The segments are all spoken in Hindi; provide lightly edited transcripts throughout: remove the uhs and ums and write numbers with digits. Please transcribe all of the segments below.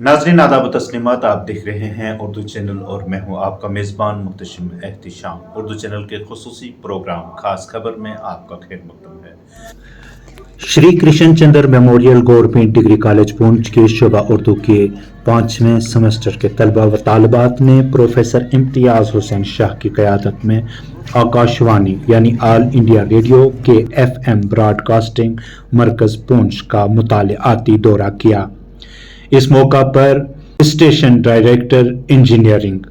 नाज़रीन आदाब तस्लीमात, आप देख रहे हैं उर्दू चैनल और मैं हूं आपका मेज़बान मुहतशिम एहतिशाम। उर्दू चैनल के खुसूसी प्रोग्राम खास खबर में आपका खैर मकदम है। Shri Krishna Chandra memorial government degree college Poonch के शुबा उर्दू के 5वें सेमेस्टर के तलबा व तालिबात ने प्रोफेसर इम्तियाज़ हुसैन शाह की क़यादत में आकाशवाणी यानी ऑल इंडिया रेडियो के FM ब्रॉडकास्टिंग मरकज़ पुंछ का मुतालिआती दौरा किया। इस मौका पर station director engineering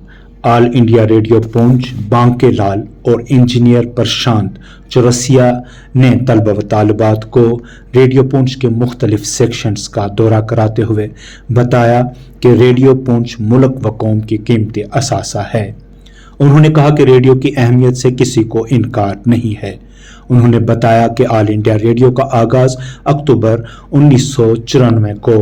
All India Radio Poonch Banke Lal और इंजीनियर प्रशांत चौरसिया ने तलबा व तालिबात को रेडियो पुंछ के मुख्तलिफ सेक्शंस का दौरा कराते हुए बताया कि रेडियो पुंछ मुल्क व कौम की कीमती असासा है। उन्होंने कहा कि रेडियो की अहमियत से किसी को इनकार नहीं है। उन्होंने बताया कि ऑल इंडिया रेडियो का आगाज़ अक्टूबर 1994 को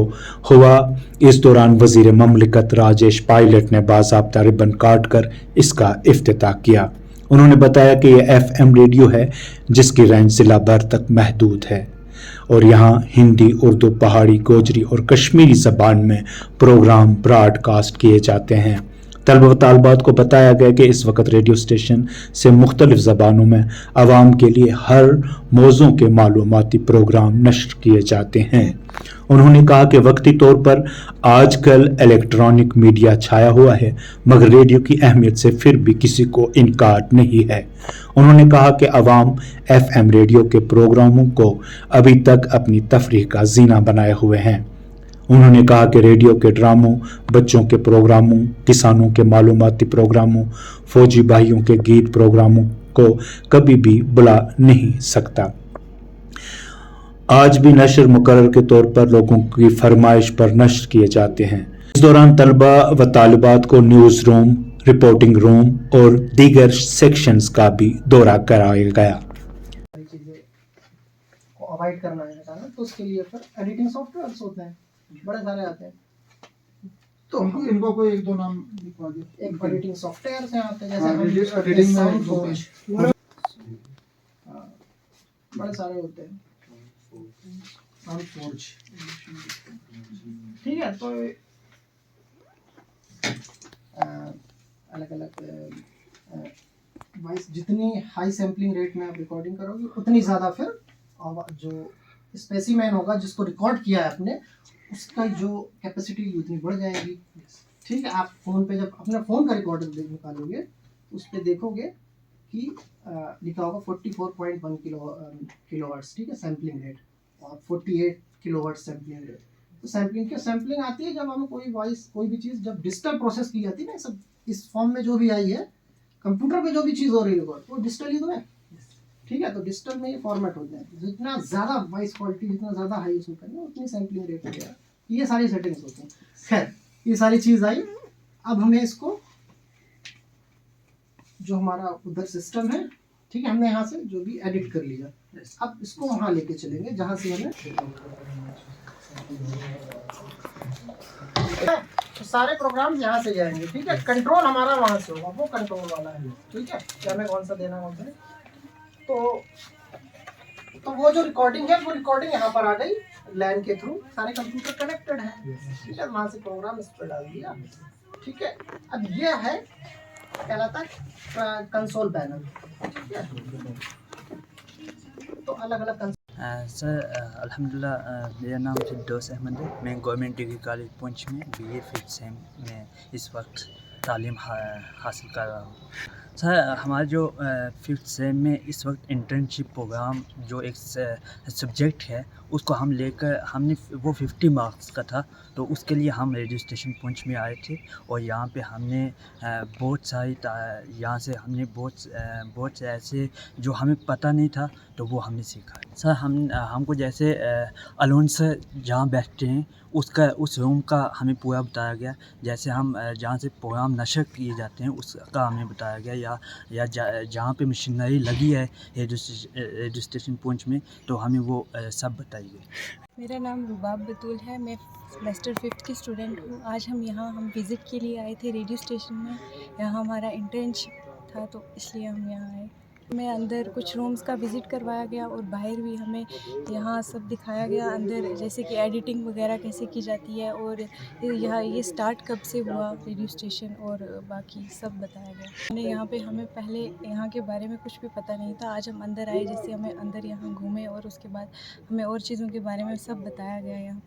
हुआ। इस दौरान वज़ीर ममलिकत राजेश पायलट ने बाज़ाब्ता रिबन काट कर इसका इफ्तिताह किया। उन्होंने बताया कि यह FM रेडियो है जिसकी रेंज ज़िला भर तक महदूद है और यहाँ हिंदी, उर्दू, पहाड़ी, गोजरी और कश्मीरी ज़बान में प्रोग्राम ब्रॉडकास्ट किए जाते हैं। तलबा व तालिबात को बताया गया कि इस वक्त रेडियो स्टेशन से मुख्तलिफ ज़बानों में आवाम के लिए हर मौज़ू के मालूमाती प्रोग्राम नश्र किए जाते हैं। उन्होंने कहा कि वक्ती तौर पर आजकल इलेक्ट्रॉनिक मीडिया छाया हुआ है, मगर रेडियो की अहमियत से फिर भी किसी को इनकार नहीं है। उन्होंने कहा कि आवाम FM रेडियो के प्रोग्रामों को अभी तक अपनी तफरीह का जीना बनाए हुए हैं। उन्होंने कहा कि रेडियो के ड्रामों, बच्चों के प्रोग्रामों, किसानों के मालूमाती प्रोग्रामों, फौजी भाइयों के गीत प्रोग्रामों को कभी भी बुला नहीं सकता। आज भी नशर मुकर्रर के तौर पर लोगों की फरमाइश पर नशर किए जाते हैं। इस दौरान तलबा व तालिबात को न्यूज़ रूम, रिपोर्टिंग रूम और दीगर सेक्शंस का भी दौरा कराया गया। अवॉइड करना है ना, तो उसके लिए फिर एडिटिंग सॉफ्टवेयर्स होते हैं, बड़े सारे आते हैं। तो इनको कोई एक दो नाम लिखवा दो। एक एडिटिंग सॉफ्टवेयर से आते हैं, जैसे एडिटिंग साउंड फोर्ज, बड़े सारे होते हैं। साउंड फोर्ज, ठीक है। तो अलग अलग वॉइस, जितनी हाई सैम्पलिंग रेट में आप रिकॉर्डिंग करोगे उतनी ज़्यादा फिर जो स्पेसिमेन होगा जिसको रिकॉर्ड किया है आपने, उसका जो कैपेसिटी उतनी बढ़ जाएगी। ठीक है। आप फ़ोन पे जब अपना फ़ोन का रिकॉर्डर निकालोगे उस पर देखोगे कि लिखा होगा 44.1 किलोहर्ट्ज़, ठीक है, सैम्पलिंग रेट, और 48 किलोहर्ट्ज़ सैम्पलिंग रेट। तो सैम्पलिंग आती है जब हमें कोई वॉइस, कोई भी चीज़ जब डिजिटल प्रोसेस की जाती है ना, सब इस फॉर्म में जो भी आई है, कंप्यूटर पे जो भी चीज़ हो रही है वो डिजिटल ही तो है। ठीक है। तो डिजिटल में ये फॉर्मेट होते हैं, जितना ज़्यादा वॉइस क्वालिटी जितना ज़्यादा हाई उसमें करेंगे उतनी सैम्पलिंग रेट हो जाएगा। ये सारी सेटिंग्स होती हैं। खैर, ये सारी चीज़ आई। अब हमें इसको, जो हमारा उधर सिस्टम है, ठीक है, हमने यहाँ से जो भी एडिट कर लिया, अब इसको वहाँ लेके चलेंगे जहाँ से हमें तो सारे प्रोग्राम यहाँ से जाएंगे। ठीक है। कंट्रोल हमारा वहाँ से होगा, वो कंट्रोल वाला है। ठीक है। क्या हमें कौन सा देना, कौन सा नहीं। तो वो जो रिकॉर्डिंग है, वो रिकॉर्डिंग यहाँ पर आ गई लैन के थ्रू, सारे कंप्यूटर कनेक्टेड है। ठीक है। वहाँ से प्रोग्राम इस पर डाल दिया। ठीक है। अब ये है कहलाता है कंसोल पैनल। ठीक है। तो अलग अलग सर अल्हम्दुलिल्लाह, मेरा नाम फिरदौस अहमद है। मैं गवर्नमेंट डिग्री कॉलेज पुंछ में BA 5th सेम में इस वक्त तालीम हासिल कर रहा हूँ। सर हमारा जो 5th सेम में इस वक्त इंटर्नशिप प्रोग्राम जो एक सब्जेक्ट है, उसको हम लेकर, हमने वो 50 मार्क्स का था, तो उसके लिए हम रेडियो स्टेशन पुंछ में आए थे और यहाँ पे हमने बहुत सारी यहाँ से हमने बहुत से ऐसे जो हमें पता नहीं था तो वो हमने सीखा। सर हमको जैसे अलोन सर जहाँ बैठते हैं उस रूम का हमें पूरा बताया गया। जैसे हम जहाँ से प्रोग्राम नशर किए जाते हैं उसका हमें बताया गया, या जहाँ पे मशीनरी लगी है रेडियो स्टेशन पुंछ में, तो हमें वो सब बताई गई। मेरा नाम रुबाब बतूल है। मैं सेमेस्टर 5th की स्टूडेंट हूँ। आज हम विज़िट के लिए आए थे रेडियो स्टेशन में। यहाँ हमारा इंटर्नशिप था तो इसलिए हम यहाँ आए। हमें अंदर कुछ रूम्स का विज़िट करवाया गया और बाहर भी हमें यहाँ सब दिखाया गया, अंदर जैसे कि एडिटिंग वगैरह कैसे की जाती है और यहाँ ये स्टार्ट कब से हुआ रेडियो स्टेशन और बाकी सब बताया गया। हमने यहाँ पे हमें पहले यहाँ के बारे में कुछ भी पता नहीं था। आज हम अंदर आए, जैसे हमें अंदर यहाँ घूमे और उसके बाद हमें और चीज़ों के बारे में सब बताया गया यहाँ।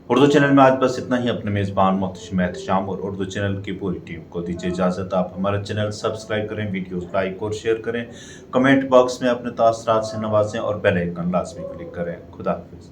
उर्दू चैनल में आज बस इतना ही। अपने मेज़बान मुहतशिम एहतिशाम और उर्दू चैनल की पूरी टीम को दीजिए इजाज़त। आप हमारा चैनल सब्सक्राइब करें, वीडियो लाइक और शेयर करें, कमेंट बॉक्स में अपने तासरात से नवाजें और बेल आइकन लाजमी क्लिक करें। खुदा हाफिज़।